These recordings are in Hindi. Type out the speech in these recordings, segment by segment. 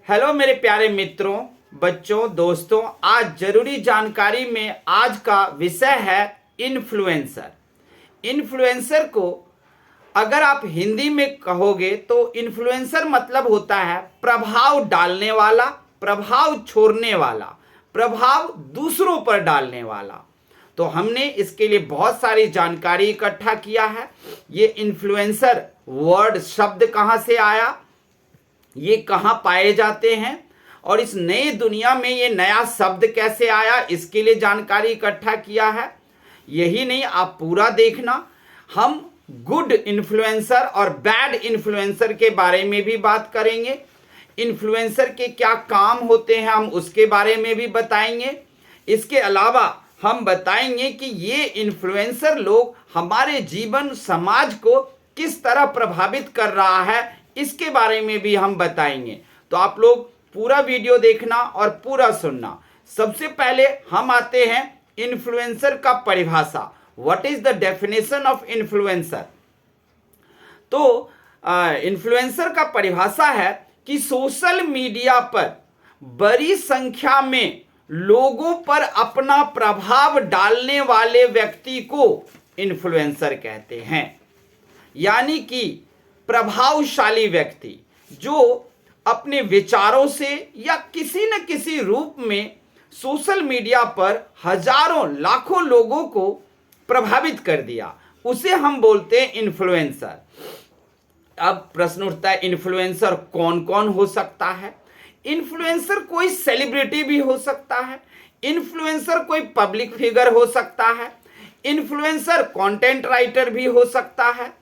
हेलो मेरे प्यारे मित्रों, बच्चों, दोस्तों। आज जरूरी जानकारी में आज का विषय है इन्फ्लुएंसर। इन्फ्लुएंसर को अगर आप हिंदी में कहोगे तो इन्फ्लुएंसर मतलब होता है प्रभाव डालने वाला, प्रभाव छोड़ने वाला, प्रभाव दूसरों पर डालने वाला। तो हमने इसके लिए बहुत सारी जानकारी इकट्ठा किया है। ये इन्फ्लुएंसर वर्ड शब्द कहाँ से आया, ये कहाँ पाए जाते हैं, और इस नई दुनिया में ये नया शब्द कैसे आया, इसके लिए जानकारी इकट्ठा किया है। यही नहीं, आप पूरा देखना। हम गुड इन्फ्लुएंसर और बैड इन्फ्लुएंसर के बारे में भी बात करेंगे। इन्फ्लुएंसर के क्या काम होते हैं, हम उसके बारे में भी बताएंगे। इसके अलावा हम बताएंगे कि ये इन्फ्लुएंसर लोग हमारे जीवन, समाज को किस तरह प्रभावित कर रहा है, इसके बारे में भी हम बताएंगे। तो आप लोग पूरा वीडियो देखना और पूरा सुनना। सबसे पहले हम आते हैं इन्फ्लुएंसर का परिभाषा। What is the definition of influencer? तो इन्फ्लुएंसर का परिभाषा है कि सोशल मीडिया पर बड़ी संख्या में लोगों पर अपना प्रभाव डालने वाले व्यक्ति को इन्फ्लुएंसर कहते हैं। यानी कि प्रभावशाली व्यक्ति जो अपने विचारों से या किसी न किसी रूप में सोशल मीडिया पर हजारों लाखों लोगों को प्रभावित कर दिया, उसे हम बोलते हैं इन्फ्लुएंसर। अब प्रश्न उठता है, इन्फ्लुएंसर कौन कौन हो सकता है? इन्फ्लुएंसर कोई सेलिब्रिटी भी हो सकता है, इन्फ्लुएंसर कोई पब्लिक फिगर हो सकता है, इन्फ्लुएंसर कंटेंट राइटर भी हो सकता है,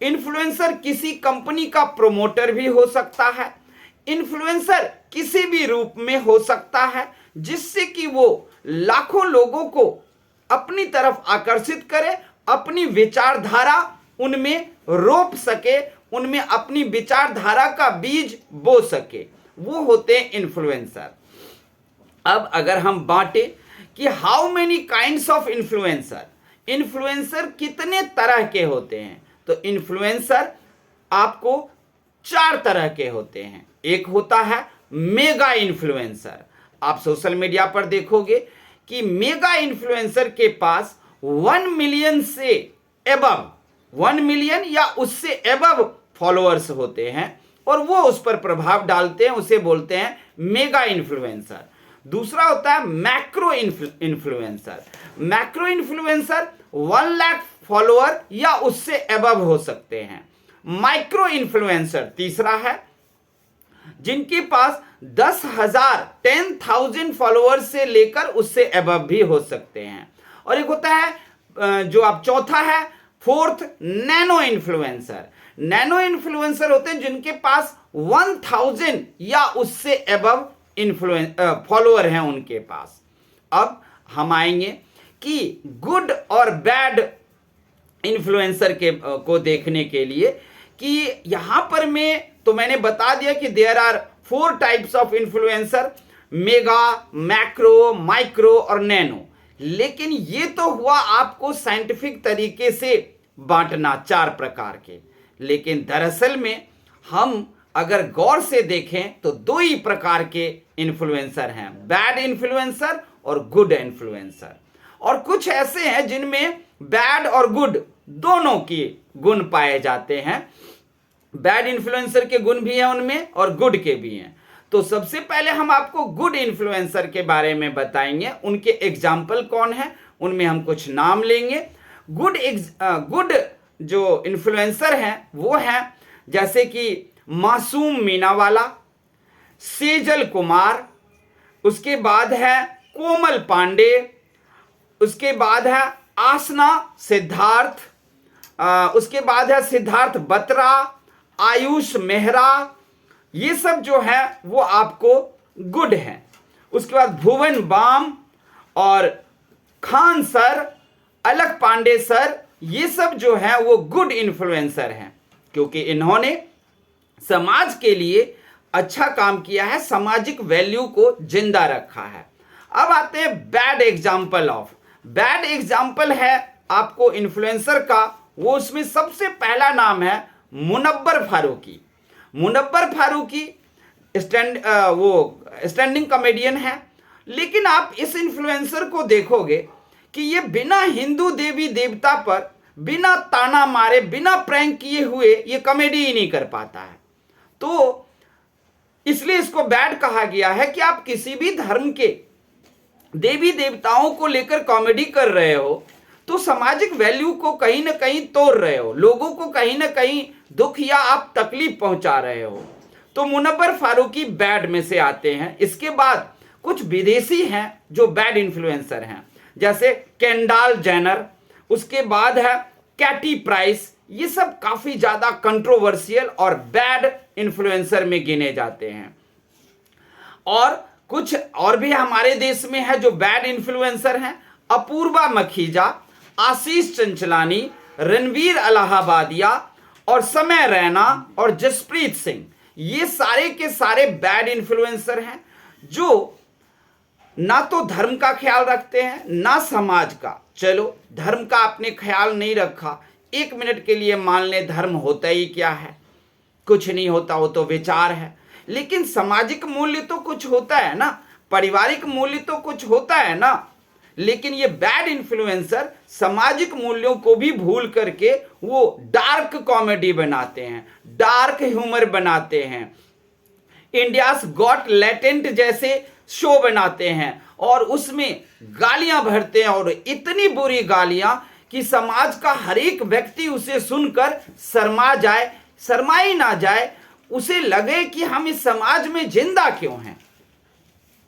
इन्फ्लुएंसर किसी कंपनी का प्रोमोटर भी हो सकता है, इन्फ्लुएंसर किसी भी रूप में हो सकता है जिससे कि वो लाखों लोगों को अपनी तरफ आकर्षित करे, अपनी विचारधारा उनमें रोप सके, उनमें अपनी विचारधारा का बीज बो सके, वो होते हैं इन्फ्लुएंसर। अब अगर हम बांटे कि how many kinds of influencer, influencer कितने तरह के होते हैं, तो इन्फ्लुएंसर आपको 4 तरह के होते हैं। एक होता है मेगा इन्फ्लुएंसर। आप सोशल मीडिया पर देखोगे कि मेगा इन्फ्लुएंसर के पास 1 मिलियन से एबव, 1 मिलियन या उससे एबव फॉलोअर्स होते हैं और वो उस पर प्रभाव डालते हैं, उसे बोलते हैं मेगा इन्फ्लुएंसर। दूसरा होता है macro influencer. Macro influencer 1 lakh follower या उससे एबव हो सकते हैं। माइक्रो इन्फ्लुएंसर तीसरा है, जिनके पास 10,000 फॉलोअर्स से लेकर उससे एबव भी हो सकते हैं। और एक होता है जो आप चौथा है, fourth, nano influencer. Nano influencer होते हैं जिनके पास 1000 या उससे एबव फॉलोअर हैं उनके पास। अब हम आएंगे कि गुड और बैड इन्फ्लुएंसर को देखने के लिए कि यहां पर मैंने बता दिया कि there are 4 types of influencer, mega, macro, micro और नैनो। लेकिन ये तो हुआ आपको साइंटिफिक तरीके से बांटना 4 प्रकार के। लेकिन दरअसल में हम अगर गौर से देखें तो 2 ही प्रकार के इन्फ्लुएंसर हैं, बैड इन्फ्लुएंसर और गुड इन्फ्लुएंसर। और कुछ ऐसे हैं जिनमें बैड और गुड दोनों के गुण पाए जाते हैं। बैड इन्फ्लुएंसर के गुण भी हैं उनमें और गुड के भी हैं। तो सबसे पहले हम आपको गुड इन्फ्लुएंसर के बारे में बताएंगे। उनके एग्जाम्पल कौन है, उनमें हम कुछ नाम लेंगे। गुड जो इन्फ्लुएंसर हैं वो हैं जैसे कि मासूम मीनावाला, सेजल कुमार, उसके बाद है कोमल पांडे, उसके बाद है आसना सिद्धार्थ, उसके बाद है सिद्धार्थ बत्रा, आयुष मेहरा। ये सब जो है वो आपको गुड हैं। उसके बाद भुवन बाम और खान सर, अलक पांडे सर, ये सब जो है वो गुड इन्फ्लुएंसर हैं क्योंकि इन्होंने समाज के लिए अच्छा काम किया है, सामाजिक वैल्यू को जिंदा रखा है। अब आते हैं bad example of. Bad example है आपको इन्फ्लुएंसर का, वो उसमें सबसे पहला नाम है मुनव्वर फारूकी। मुनव्वर फारूकी वो स्टैंडिंग कॉमेडियन है। लेकिन आप इस इन्फ्लुएंसर को देखोगे कि ये बिना हिंदू देवी देवता पर बिना ताना मारे बिना प्रैंक किए हुए ये कॉमेडी ही नहीं कर पाता है। तो इसलिए इसको बैड कहा गया है कि आप किसी भी धर्म के देवी देवताओं को लेकर कॉमेडी कर रहे हो तो सामाजिक वैल्यू को कहीं ना कहीं तोड़ रहे हो, लोगों को कहीं ना कहीं दुख या आप तकलीफ पहुंचा रहे हो। तो मुनव्वर फारूकी बैड में से आते हैं। इसके बाद कुछ विदेशी हैं जो बैड इन्फ्लुएंसर हैं, जैसे केंडाल जेनर, उसके बाद है कैटी प्राइस। ये सब काफी ज्यादा कंट्रोवर्शियल और बैड इन्फ्लुएंसर में गिने जाते हैं। और कुछ और भी हमारे देश में है जो बैड इन्फ्लुएंसर हैं, अपूर्वा मखीजा, आशीष चंचलानी, रणवीर इलाहाबादिया और समय रैना और जसप्रीत सिंह। ये सारे के सारे बैड इन्फ्लुएंसर हैं जो ना तो धर्म का ख्याल रखते हैं ना समाज का। चलो धर्म का आपने ख्याल नहीं रखा, एक मिनट के लिए मान ले धर्म होता ही क्या है, कुछ नहीं होता, वो तो विचार है। लेकिन सामाजिक मूल्य तो कुछ होता है ना, पारिवारिक मूल्य तो कुछ होता है ना। लेकिन ये बैड इन्फ्लुएंसर सामाजिक मूल्यों को भी भूल करके वो डार्क कॉमेडी बनाते हैं, डार्क ह्यूमर बनाते हैं, इंडियाज गॉट लेटेंट जैसे शो बनाते हैं और उसमें गालियां भरते हैं, और इतनी बुरी गालियां कि समाज का हर एक व्यक्ति उसे सुनकर शर्मा ही ना जाए, उसे लगे कि हम इस समाज में जिंदा क्यों हैं।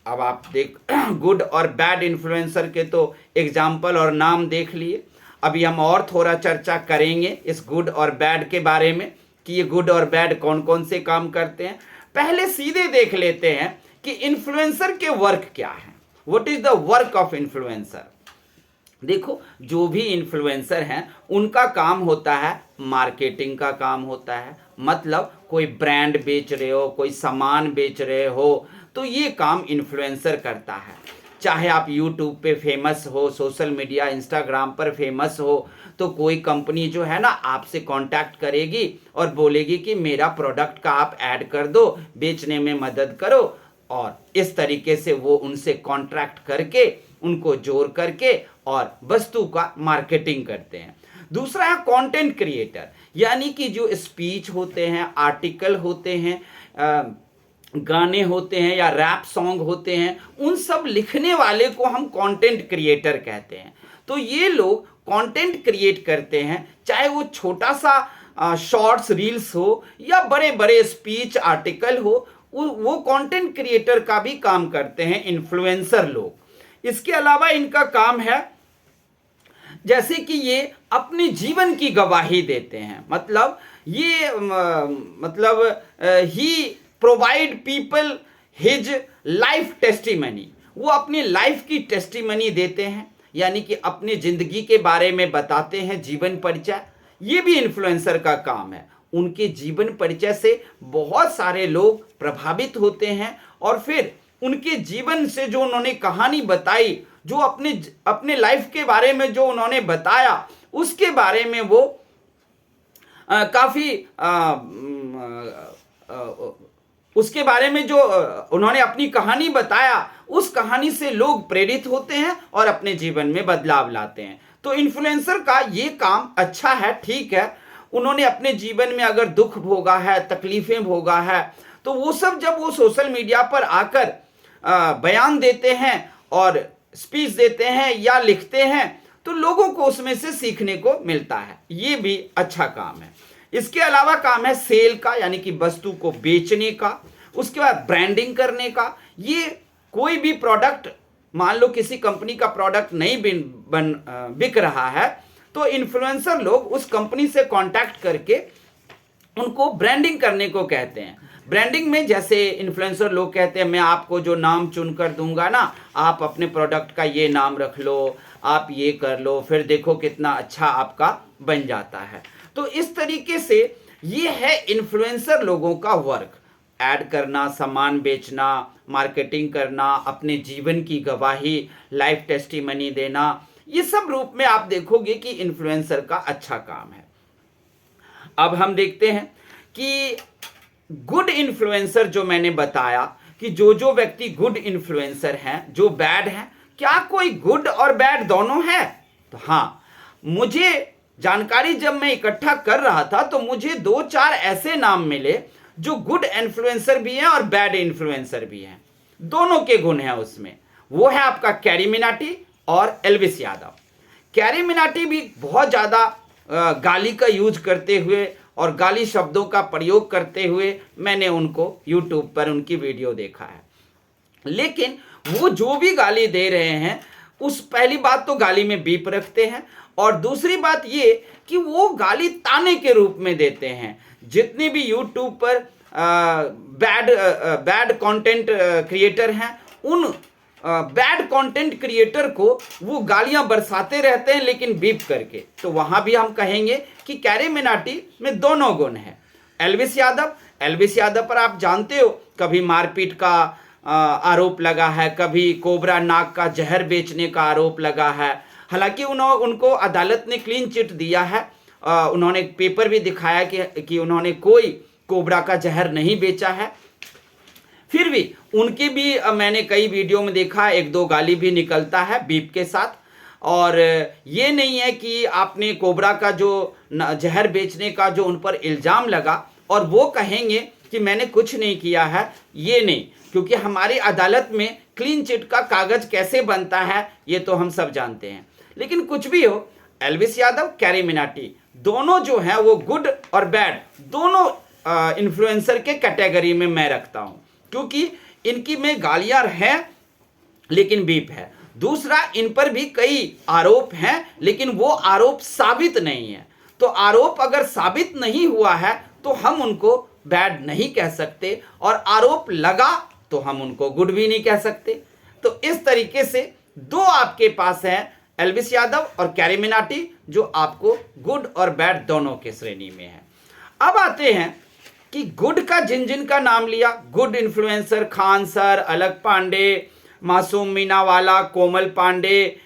अब आप देख गुड और बैड इन्फ्लुएंसर के तो एग्जाम्पल और नाम देख लिए। अभी हम और थोड़ा चर्चा करेंगे इस गुड और बैड के बारे में कि ये गुड और बैड कौन कौन से काम करते हैं। पहले सीधे देख लेते हैं कि इन्फ्लुएंसर के वर्क क्या है। What is the work of influencer. देखो जो भी इन्फ्लुएंसर हैं उनका काम होता है मार्केटिंग का काम होता है। मतलब कोई ब्रांड बेच रहे हो, कोई सामान बेच रहे हो, तो ये काम इन्फ्लुएंसर करता है। चाहे आप यूट्यूब पे फेमस हो, सोशल मीडिया इंस्टाग्राम पर फेमस हो, तो कोई कंपनी जो है ना आपसे कांटेक्ट करेगी और बोलेगी कि मेरा प्रोडक्ट का आप ऐड कर दो, बेचने में मदद करो, और इस तरीके से वो उनसे कॉन्ट्रैक्ट करके उनको जोड़ करके और वस्तु का मार्केटिंग करते हैं। दूसरा है कंटेंट क्रिएटर, यानी कि जो स्पीच होते हैं, आर्टिकल होते हैं, गाने होते हैं या रैप सॉन्ग होते हैं, उन सब लिखने वाले को हम कंटेंट क्रिएटर कहते हैं। तो ये लोग कंटेंट क्रिएट करते हैं, चाहे वो छोटा सा शॉर्ट्स रील्स हो या बड़े बड़े स्पीच आर्टिकल हो, वो कंटेंट क्रिएटर का भी काम करते हैं इन्फ्लुएंसर लोग। इसके अलावा इनका काम है जैसे कि ये अपने जीवन की गवाही देते हैं। मतलब ये ही provide people his life testimony. वो अपनी लाइफ की टेस्टिमनी देते हैं, यानी कि अपनी जिंदगी के बारे में बताते हैं, जीवन परिचय। ये भी इन्फ्लुएंसर का काम है। उनके जीवन परिचय से बहुत सारे लोग प्रभावित होते हैं और फिर उनके जीवन से जो उन्होंने कहानी बताई, जो अपने लाइफ के बारे में जो उन्होंने बताया, उसके बारे में वो उसके बारे में जो उन्होंने अपनी कहानी बताया, उस कहानी से लोग प्रेरित होते हैं और अपने जीवन में बदलाव लाते हैं। तो इन्फ्लुएंसर का ये काम अच्छा है, ठीक है। उन्होंने अपने जीवन में अगर दुख भोगा है, तकलीफें भोगा है, तो वो सब जब वो सोशल मीडिया पर आकर बयान देते हैं और स्पीच देते हैं या लिखते हैं, तो लोगों को उसमें से सीखने को मिलता है। ये भी अच्छा काम है। इसके अलावा काम है सेल का, यानी कि वस्तु को बेचने का। उसके बाद ब्रांडिंग करने का। ये कोई भी प्रोडक्ट, मान लो किसी कंपनी का प्रोडक्ट नहीं बिक रहा है, तो इन्फ्लुएंसर लोग उस कंपनी से कांटेक्ट करके उनको ब्रांडिंग करने को कहते हैं। ब्रांडिंग में जैसे इन्फ्लुएंसर लोग कहते हैं मैं आपको जो नाम चुनकर दूंगा ना, आप अपने प्रोडक्ट का ये नाम रख लो, आप ये कर लो, फिर देखो कितना अच्छा आपका बन जाता है। तो इस तरीके से ये है इन्फ्लुएंसर लोगों का वर्क। ऐड करना, सामान बेचना, मार्केटिंग करना, अपने जीवन की गवाही, लाइफ टेस्टिमनी देना, ये सब रूप में आप देखोगे कि इन्फ्लुएंसर का अच्छा काम है। अब हम देखते हैं कि गुड इन्फ्लुएंसर जो मैंने बताया कि जो व्यक्ति गुड इन्फ्लुएंसर हैं, जो बैड हैं, क्या कोई गुड और बैड दोनों है? तो हाँ, मुझे जानकारी जब मैं इकट्ठा कर रहा था तो मुझे 2-4 ऐसे नाम मिले जो गुड इन्फ्लुएंसर भी हैं और बैड इन्फ्लुएंसर भी हैं, दोनों के गुण हैं उसमें। वो है आपका कैरी मिनाटी और एल्विस यादव। कैरी मिनाटी भी बहुत ज़्यादा गाली का यूज करते हुए और गाली शब्दों का प्रयोग करते हुए मैंने उनको यूट्यूब पर उनकी वीडियो देखा है। लेकिन वो जो भी गाली दे रहे हैं, उस पहली बात तो गाली में बीप रखते हैं, और दूसरी बात ये कि वो गाली ताने के रूप में देते हैं। जितने भी यूट्यूब पर बैड कंटेंट क्रिएटर हैं, उन बैड कंटेंट क्रिएटर को वो गालियां बरसाते रहते हैं, लेकिन बीप करके। तो वहां भी हम कहेंगे कि कैरी मिनाटी में दोनों गुण हैं। एल्विस यादव पर आप जानते हो, कभी मारपीट का आरोप लगा है, कभी कोबरा नाग का जहर बेचने का आरोप लगा है। हालांकि उनको अदालत ने क्लीन चिट दिया है। उन्होंने पेपर भी दिखाया कि उन्होंने कोई कोबरा का जहर नहीं बेचा है। फिर भी उनके भी मैंने कई वीडियो में देखा, 1-2 गाली भी निकलता है बीप के साथ। और ये नहीं है कि आपने कोबरा का जो जहर बेचने का जो उन पर इल्ज़ाम लगा और वो कहेंगे कि मैंने कुछ नहीं किया है, ये नहीं, क्योंकि हमारी अदालत में क्लीन चिट का कागज कैसे बनता है ये तो हम सब जानते हैं। लेकिन कुछ भी हो, एल्विस यादव, कैरी मिनाटी दोनों जो हैं वो गुड और बैड दोनों इन्फ्लुएंसर के कैटेगरी में मैं रखता हूं, क्योंकि इनकी में गालियां हैं लेकिन बीप है। दूसरा, इन पर भी कई आरोप हैं लेकिन वो आरोप साबित नहीं है। तो आरोप अगर साबित नहीं हुआ है तो हम उनको बैड नहीं कह सकते, और आरोप लगा तो हम उनको गुड भी नहीं कह सकते। तो इस तरीके से दो आपके पास हैं, एल्विस यादव और कैरी मिनाटी, जो आपको गुड और बैड दोनों के श्रेणी में है। अब आते हैं कि गुड का जिन का नाम लिया, good influencer Khan sir, Alak Pandey, Masoom Minawala, कोमल पांडे,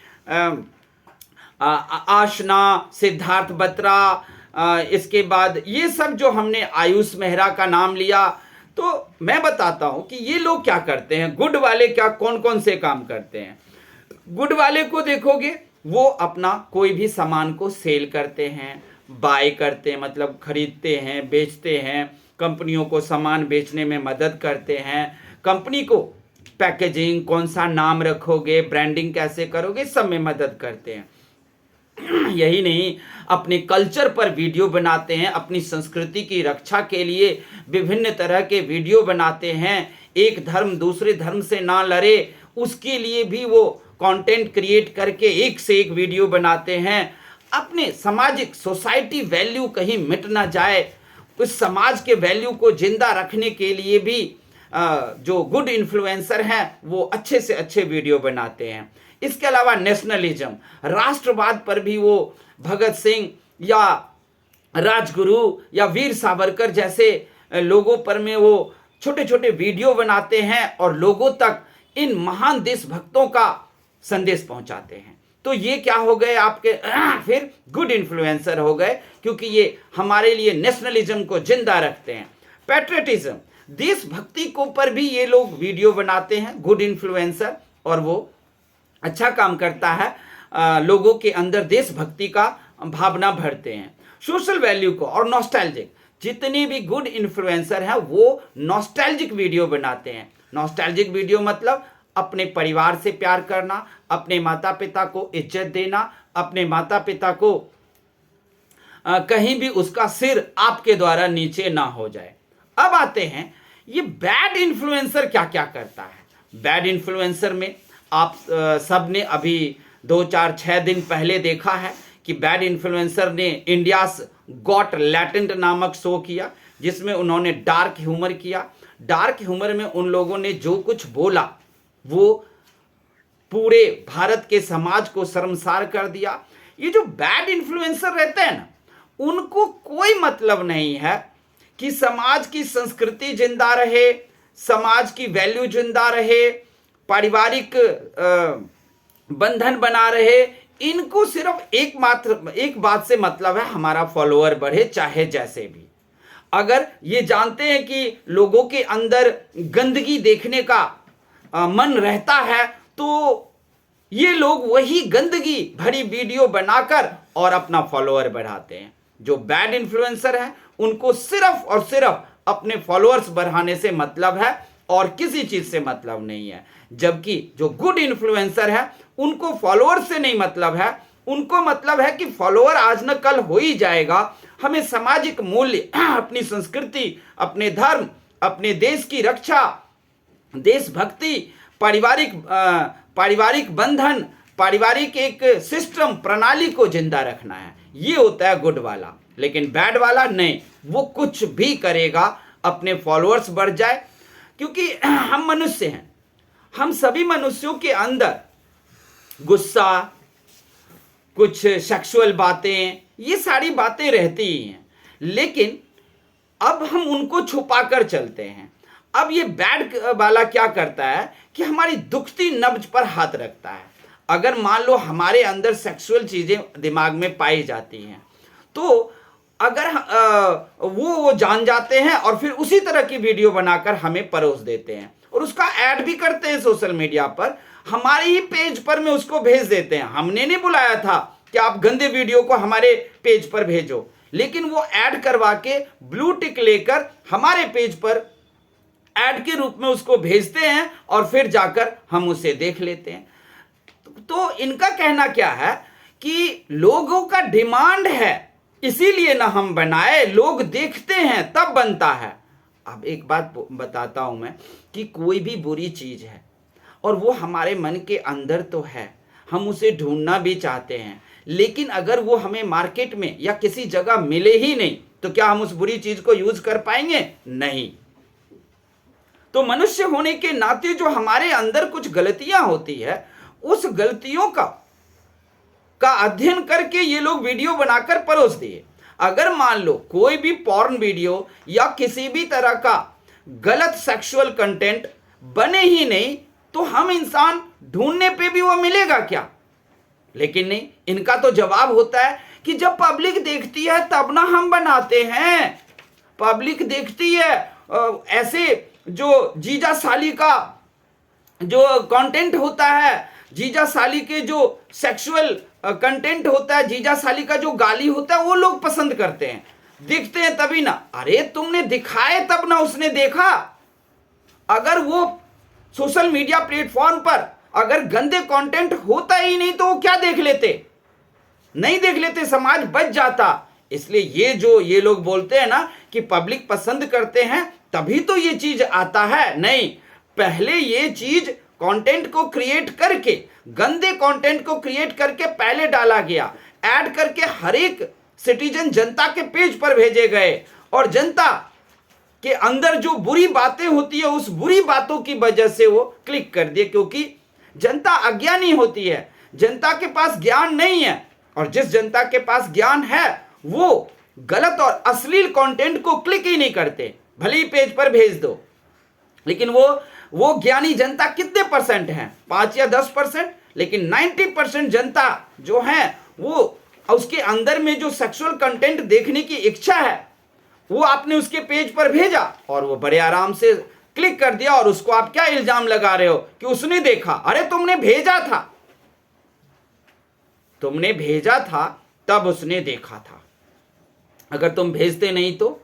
आशना, सिद्धार्थ बत्रा, इसके बाद ये सब जो हमने आयुष मेहरा का नाम लिया, तो मैं बताता हूं कि ये लोग क्या करते हैं। गुड वाले क्या कौन कौन से काम करते हैं? गुड वाले को देखोगे, वो अपना कोई भी सामान को सेल करते हैं, बाय करते हैं, मतलब खरीदते हैं, बेचते हैं, कंपनियों को सामान बेचने में मदद करते हैं, कंपनी को पैकेजिंग, कौन सा नाम रखोगे, ब्रांडिंग कैसे करोगे, सब में मदद करते हैं। यही नहीं, अपने कल्चर पर वीडियो बनाते हैं, अपनी संस्कृति की रक्षा के लिए विभिन्न तरह के वीडियो बनाते हैं। एक धर्म दूसरे धर्म से ना लड़े, उसके लिए भी वो कंटेंट क्रिएट करके एक से एक वीडियो बनाते हैं। अपने सामाजिक सोसाइटी वैल्यू कहीं मिट ना जाए, उस समाज के वैल्यू को जिंदा रखने के लिए भी जो गुड इन्फ्लुएंसर हैं वो अच्छे से अच्छे वीडियो बनाते हैं। इसके अलावा नेशनलिज्म, राष्ट्रवाद पर भी वो भगत सिंह या राजगुरु या वीर सावरकर जैसे लोगों पर में वो छोटे छोटे वीडियो बनाते हैं और लोगों तक इन महान देशभक्तों का संदेश पहुंचाते हैं। तो ये क्या हो गए आपके फिर गुड इन्फ्लुएंसर हो गए, क्योंकि ये हमारे लिए नेशनलिज्म को जिंदा रखते हैं। पैट्रियटिज्म, देशभक्ति को पर भी ये लोग वीडियो बनाते हैं, गुड इन्फ्लुएंसर, और वो अच्छा काम करता है, लोगों के अंदर देशभक्ति का भावना भरते हैं। सोशल वैल्यू को और नॉस्टैल्जिक, जितने भी गुड इन्फ्लुएंसर हैं वो नॉस्टैल्जिक वीडियो बनाते हैं। नॉस्टैल्जिक वीडियो मतलब अपने परिवार से प्यार करना, अपने माता पिता को इज्जत देना, अपने माता पिता को कहीं भी उसका सिर आपके द्वारा नीचे ना हो जाए। अब आते हैं ये बैड इन्फ्लुएंसर क्या क्या करता है। बैड इन्फ्लुएंसर में आप सब ने अभी 2-4-6 दिन पहले देखा है कि बैड इन्फ्लुएंसर ने इंडियाज गॉट लैटेंट नामक शो किया, जिसमें उन्होंने डार्क ह्यूमर किया। डार्क ह्यूमर में उन लोगों ने जो कुछ बोला वो पूरे भारत के समाज को शर्मसार कर दिया। ये जो बैड इन्फ्लुएंसर रहते हैं ना, उनको कोई मतलब नहीं है कि समाज की संस्कृति जिंदा रहे, समाज की वैल्यू जिंदा रहे, पारिवारिक बंधन बना रहे। इनको सिर्फ एक बात से मतलब है, हमारा फॉलोअर बढ़े चाहे जैसे भी। अगर ये जानते हैं कि लोगों के अंदर गंदगी देखने का मन रहता है, तो ये लोग वही गंदगी भरी वीडियो बनाकर और अपना फॉलोअर बढ़ाते हैं। जो बैड इन्फ्लुएंसर हैं उनको सिर्फ और सिर्फ अपने फॉलोअर्स बढ़ाने से मतलब है और किसी चीज से मतलब नहीं है। जबकि जो गुड इन्फ्लुएंसर है उनको फॉलोअर्स से नहीं मतलब है, उनको मतलब है कि फॉलोअर आज न कल हो ही जाएगा। हमें सामाजिक मूल्य, अपनी संस्कृति, अपने धर्म, अपने देश की रक्षा, देशभक्ति, पारिवारिक बंधन, पारिवारिक एक सिस्टम प्रणाली को जिंदा रखना है। ये होता है गुड वाला। लेकिन बैड वाला नहीं, वो कुछ भी करेगा अपने फॉलोअर्स बढ़ जाए, क्योंकि हम मनुष्य हैं। हम सभी मनुष्यों के अंदर गुस्सा, कुछ सेक्सुअल बातें, ये सारी बातें रहती ही हैं, लेकिन अब हम उनको छुपा कर चलते हैं। अब ये बैड वाला क्या करता है कि हमारी दुखती नब्ज पर हाथ रखता है। अगर मान लो हमारे अंदर सेक्सुअल चीजें दिमाग में पाई जाती हैं, तो अगर वो जान जाते हैं और फिर उसी तरह की वीडियो बनाकर हमें परोस देते हैं और उसका ऐड भी करते हैं सोशल मीडिया पर, हमारे ही पेज पर में उसको भेज देते हैं। हमने नहीं बुलाया था कि आप गंदे वीडियो को हमारे पेज पर भेजो, लेकिन वो ऐड करवा के ब्लू टिक लेकर हमारे पेज पर ऐड के रूप में उसको भेजते हैं और फिर जाकर हम उसे देख लेते हैं। तो इनका कहना क्या है कि लोगों का डिमांड है, इसीलिए ना हम बनाए, लोग देखते हैं तब बनता है। अब एक बात बताता हूं मैं कि कोई भी बुरी चीज है और वो हमारे मन के अंदर तो है, हम उसे ढूंढना भी चाहते हैं, लेकिन अगर वो हमें मार्केट में या किसी जगह मिले ही नहीं तो क्या हम उस बुरी चीज को यूज कर पाएंगे? नहीं। तो मनुष्य होने के नाते जो हमारे अंदर कुछ गलतियां होती है, उस गलतियों का अध्ययन करके ये लोग वीडियो बनाकर परोस दिए। अगर मान लो कोई भी पॉर्न वीडियो या किसी भी तरह का गलत सेक्सुअल कंटेंट बने ही नहीं, तो हम इंसान ढूंढने पे भी वो मिलेगा क्या? लेकिन नहीं, इनका तो जवाब होता है कि जब पब्लिक देखती है तब ना हम बनाते हैं। पब्लिक देखती है ऐसे जो जीजा साली का जो कंटेंट होता है, जीजा साली के जो सेक्सुअल कंटेंट होता है, जीजा साली का जो गाली होता है, वो लोग पसंद करते हैं, देखते हैं तभी ना। अरे तुमने दिखाए तब ना उसने देखा। अगर वो सोशल मीडिया प्लेटफॉर्म पर अगर गंदे कंटेंट होता ही नहीं तो वो क्या देख लेते? नहीं देख लेते, समाज बच जाता। इसलिए ये लोग बोलते हैं ना कि पब्लिक पसंद करते हैं तभी तो ये चीज आता है, नहीं, पहले ये चीज कंटेंट को क्रिएट करके, गंदे कंटेंट को क्रिएट करके पहले डाला गया, ऐड करके हर एक सिटीजन जनता के पेज पर भेजे गए और जनता के अंदर जो बुरी बातें होती है उस बुरी बातों की वजह से वो क्लिक कर दिए, क्योंकि जनता अज्ञानी होती है, जनता के पास ज्ञान नहीं है। और जिस जनता के पास ज्ञान है वो गलत और अश्लील कंटेंट को क्लिक ही नहीं करते, भले ही पेज पर भेज दो। लेकिन वो ज्ञानी जनता कितने परसेंट हैं? 5 या 10%। लेकिन 90% जनता जो है वो उसके अंदर में जो सेक्सुअल कंटेंट देखने की इच्छा है वो आपने उसके पेज पर भेजा और वो बड़े आराम से क्लिक कर दिया, और उसको आप क्या इल्जाम लगा रहे हो कि उसने देखा? अरे तुमने भेजा था, तुमने भेजा था तब उसने देखा था। अगर तुम भेजते नहीं तो,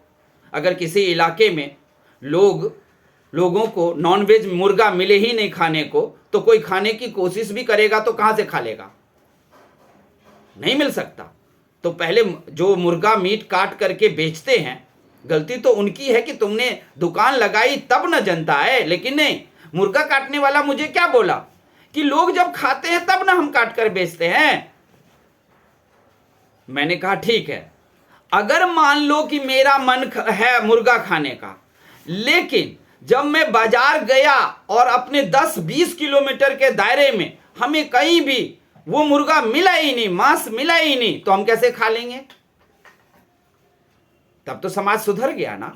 अगर किसी इलाके में लोगों को नॉनवेज मुर्गा मिले ही नहीं खाने को, तो कोई खाने की कोशिश भी करेगा तो कहां से खा लेगा? नहीं मिल सकता। तो पहले जो मुर्गा मीट काट करके बेचते हैं, गलती तो उनकी है कि तुमने दुकान लगाई तब न जनता है। लेकिन नहीं, मुर्गा काटने वाला मुझे क्या बोला कि लोग जब खाते हैं तब ना हम काट कर बेचते हैं। मैंने कहा ठीक है, अगर मान लो कि मेरा मन है मुर्गा खाने का, लेकिन जब मैं बाजार गया और अपने 10-20 किलोमीटर के दायरे में हमें कहीं भी वो मुर्गा मिला ही नहीं, मांस मिला ही नहीं, तो हम कैसे खा लेंगे? तब तो समाज सुधर गया ना।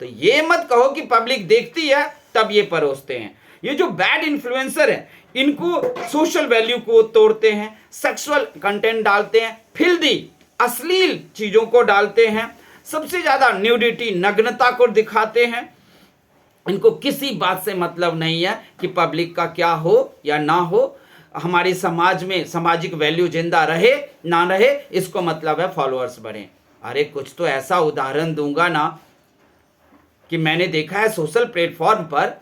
तो ये मत कहो कि पब्लिक देखती है तब ये परोसते हैं। ये जो बैड इन्फ्लुएंसर है, इनको सोशल वैल्यू को तोड़ते हैं, सेक्सुअल कंटेंट डालते हैं, फिल्दी अश्लील चीजों को डालते हैं, सबसे ज्यादा न्यूडिटी, नग्नता को दिखाते हैं। इनको किसी बात से मतलब नहीं है कि पब्लिक का क्या हो या ना हो, हमारे समाज में सामाजिक वैल्यू जिंदा रहे ना रहे, इसको मतलब है फॉलोअर्स बढ़े। अरे कुछ तो ऐसा उदाहरण दूंगा ना कि मैंने देखा है सोशल प्लेटफॉर्म पर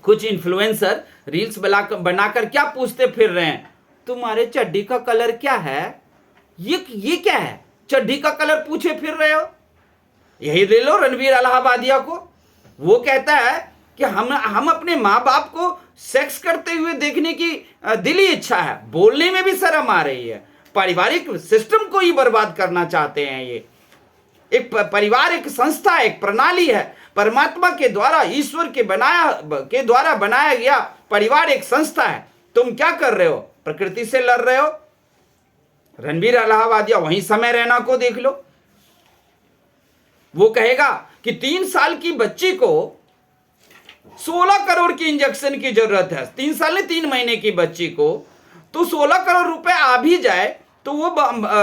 कुछ इन्फ्लुएंसर रील्स बनाकर क्या पूछते फिर रहे हैं, तुम्हारे चड्डी का कलर क्या है, ये क्या है, चड्डी का कलर पूछे फिर रहे हो। यही ले लो रणवीर इलाहाबादिया को, वो कहता है कि हम अपने माँ बाप को सेक्स करते हुए देखने की दिली इच्छा है, बोलने में भी शर्म आ रही है, पारिवारिक सिस्टम को ही बर्बाद करना चाहते हैं। ये एक परिवार, एक संस्था, एक प्रणाली है, परमात्मा के द्वारा, ईश्वर के द्वारा बनाया गया परिवार एक संस्था है। तुम क्या कर रहे हो, प्रकृति से लड़ रहे हो। रणवीर इलाहाबादिया, वहीं समय रैना को देख लो, वो कहेगा कि 3 साल की बच्ची को 16 करोड़ की इंजेक्शन की जरूरत है, 3 साल ने 3 महीने की बच्ची को, तो 16 करोड़ रुपए आ भी जाए तो वो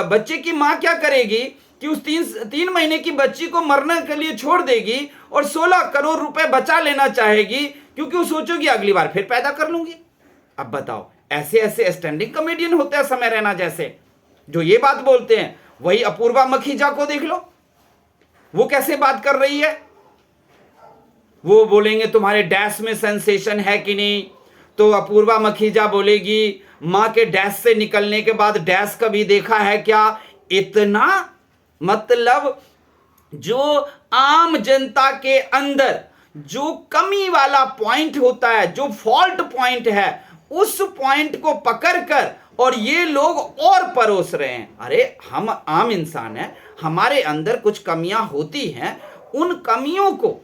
बच्चे की मां क्या करेगी कि उस 3 महीने की बच्ची को मरने के लिए छोड़ देगी और 16 करोड़ रुपए बचा लेना चाहेगी, क्योंकि वो सोचेगी अगली बार फिर पैदा कर लूंगी। अब बताओ, ऐसे ऐसे स्टैंडिंग कॉमेडियन होते हैं समय रैना जैसे, जो ये बात बोलते हैं। वही अपूर्वा मखीजा को देख लो, वो कैसे बात कर रही है। वो बोलेंगे तुम्हारे डैश में सेंसेशन है कि नहीं, तो अपूर्वा मखीजा बोलेगी मां के डैश से निकलने के बाद डैश कभी देखा है क्या। इतना मतलब जो आम जनता के अंदर जो कमी वाला पॉइंट होता है, जो फॉल्ट पॉइंट है, उस पॉइंट को पकड़कर और ये लोग और परोस रहे हैं। अरे हम आम इंसान हैं, हमारे अंदर कुछ कमियां होती हैं, उन कमियों को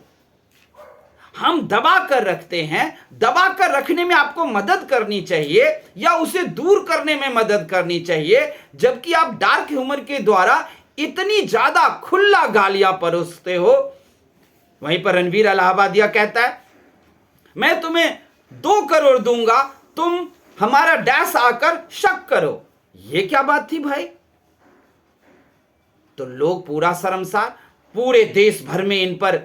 हम दबा कर रखते हैं। दबा कर रखने में आपको मदद करनी चाहिए या उसे दूर करने में मदद करनी चाहिए, जबकि आप डार्क ह्यूमर के द्वारा इतनी ज्यादा खुला गालियां परोसते हो। वहीं पर रणवीर इलाहाबादिया कहता है मैं तुम्हें 2 करोड़ दूंगा, तुम हमारा डैश आकर शक करो। ये क्या बात थी भाई। तो लोग पूरा शर्मसार, पूरे देश भर में इन पर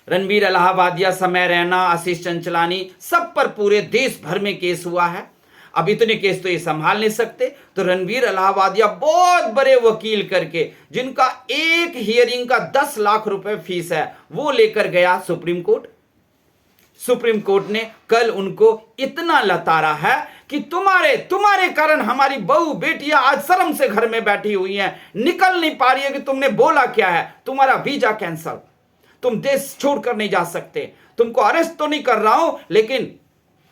रणवीर इलाहाबादिया, समय रैना, आशीष चंचलानी, सब पर पूरे देश भर में केस हुआ है। अब इतने केस तो ये संभाल नहीं सकते, तो रणवीर इलाहाबादिया बहुत बड़े वकील करके, जिनका एक हियरिंग का 10 लाख रुपए फीस है, वो लेकर गया सुप्रीम कोर्ट। सुप्रीम कोर्ट ने कल उनको इतना लताड़ा है कि तुम्हारे कारण हमारी बहू बेटियां आज शर्म से घर में बैठी हुई हैं, निकल नहीं पा रही है कि तुमने बोला क्या है, तुम्हारा वीजा कैंसल, तुम देश छोड़कर नहीं जा सकते, तुमको अरेस्ट तो नहीं कर रहा हूं लेकिन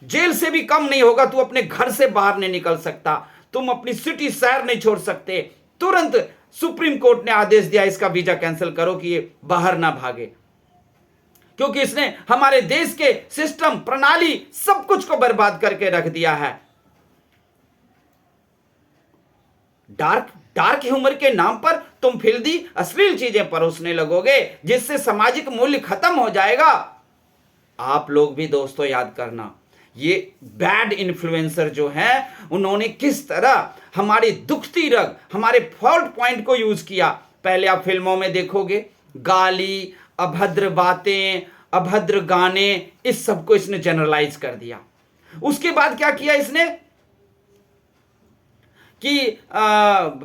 जेल से भी कम नहीं होगा, तू अपने घर से बाहर नहीं निकल सकता, तुम अपनी सिटी शहर नहीं छोड़ सकते। तुरंत सुप्रीम कोर्ट ने आदेश दिया इसका वीजा कैंसिल करो कि ये बाहर ना भागे, क्योंकि इसने हमारे देश के सिस्टम, प्रणाली, सब कुछ को बर्बाद करके रख दिया है। डार्क ह्यूमर के नाम पर तुम फिल्दी अश्लील चीजें परोसने लगोगे, जिससे सामाजिक मूल्य खत्म हो जाएगा। आप लोग भी दोस्तों याद करना, ये बैड इन्फ्लुएंसर जो हैं, उन्होंने किस तरह हमारी दुखती रग, हमारे फॉल्ट पॉइंट को यूज किया। पहले आप फिल्मों में देखोगे गाली, अभद्र बातें, अभद्र गाने, इस सब को इसने जनरलाइज कर दिया। उसके बाद क्या किया इसने कि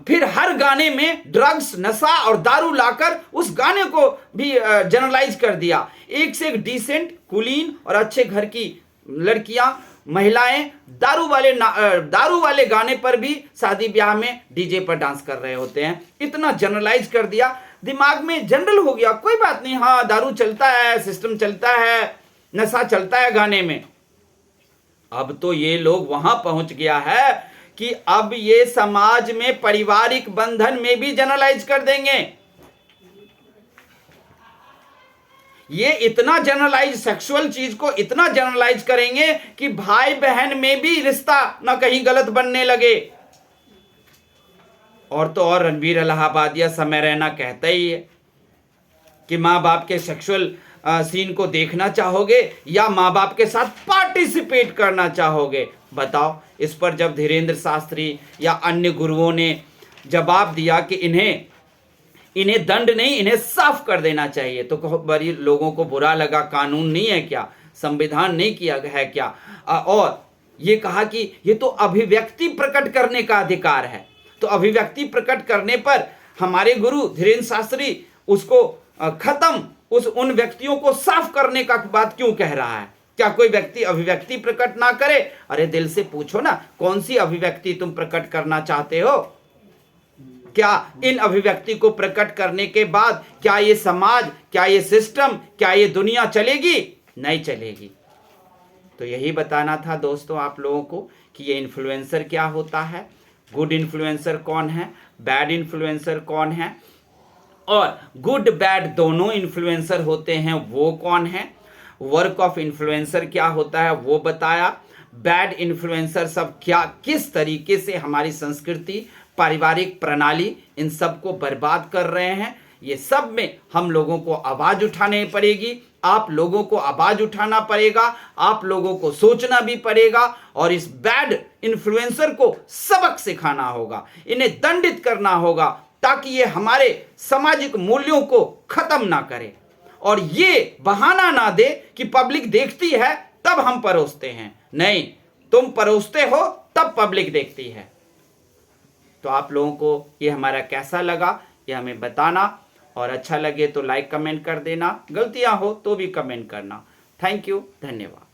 फिर हर गाने में ड्रग्स, नशा और दारू लाकर उस गाने को भी जनरलाइज कर दिया। एक से एक डिसेंट, कुलीन और अच्छे घर की लड़कियां, महिलाएं दारू वाले गाने पर भी शादी ब्याह में डीजे पर डांस कर रहे होते हैं। इतना जनरलाइज कर दिया, दिमाग में जनरल हो गया, कोई बात नहीं, हाँ दारू चलता है, सिस्टम चलता है, नशा चलता है गाने में। अब तो ये लोग वहां पहुंच गया है कि अब ये समाज में पारिवारिक बंधन में भी जनरलाइज कर देंगे। ये इतना जनरलाइज, सेक्सुअल चीज को इतना जनरलाइज करेंगे कि भाई बहन में भी रिश्ता ना कहीं गलत बनने लगे। और तो और रणवीर इलाहाबादिया, समय रैना कहता ही है कि माँ बाप के सेक्सुअल सीन को देखना चाहोगे या माँ बाप के साथ पार्टिसिपेट करना चाहोगे, बताओ। इस पर जब धीरेन्द्र शास्त्री या अन्य गुरुओं ने जवाब दिया कि इन्हें इन्हें दंड नहीं, इन्हें साफ कर देना चाहिए। तो बड़ी लोगों को बुरा लगा, कानून नहीं है क्या, संविधान नहीं किया है क्या? और ये कहा कि ये तो अभिव्यक्ति प्रकट करने का अधिकार है। तो अभिव्यक्ति प्रकट करने पर हमारे गुरु धीरेन्द्र शास्त्री उसको खत्म, उन व्यक्तियों को साफ करने का बात क्यों कह रहा है? क्या कोई व्यक्ति अभिव्यक्ति प्रकट ना करे? अरे दिल से पूछो ना, कौन सी अभिव्यक्ति तुम प्रकट करना चाहते हो? क्या इन अभिव्यक्ति को प्रकट करने के बाद क्या ये समाज, क्या ये सिस्टम, क्या ये दुनिया चलेगी? नहीं चलेगी। तो यही बताना था दोस्तों आप लोगों को कि ये इन्फ्लुएंसर क्या होता है, गुड इन्फ्लुएंसर कौन है, बैड इन्फ्लुएंसर कौन है, और गुड बैड दोनों इन्फ्लुएंसर होते हैं वो कौन है, वर्क ऑफ इन्फ्लुएंसर क्या होता है वो बताया, बैड इन्फ्लुएंसर सब क्या किस तरीके से हमारी संस्कृति, पारिवारिक प्रणाली इन सब को बर्बाद कर रहे हैं। ये सब में हम लोगों को आवाज उठानी पड़ेगी, आप लोगों को आवाज उठाना पड़ेगा, आप लोगों को सोचना भी पड़ेगा और इस बैड इन्फ्लुएंसर को सबक सिखाना होगा, इन्हें दंडित करना होगा ताकि ये हमारे सामाजिक मूल्यों को खत्म ना करे और ये बहाना ना दे कि पब्लिक देखती है तब हम परोसते हैं। नहीं, तुम परोसते हो तब पब्लिक देखती है। तो आप लोगों को ये हमारा कैसा लगा ये हमें बताना, और अच्छा लगे तो लाइक कमेंट कर देना, गलतियां हो तो भी कमेंट करना। थैंक यू, धन्यवाद।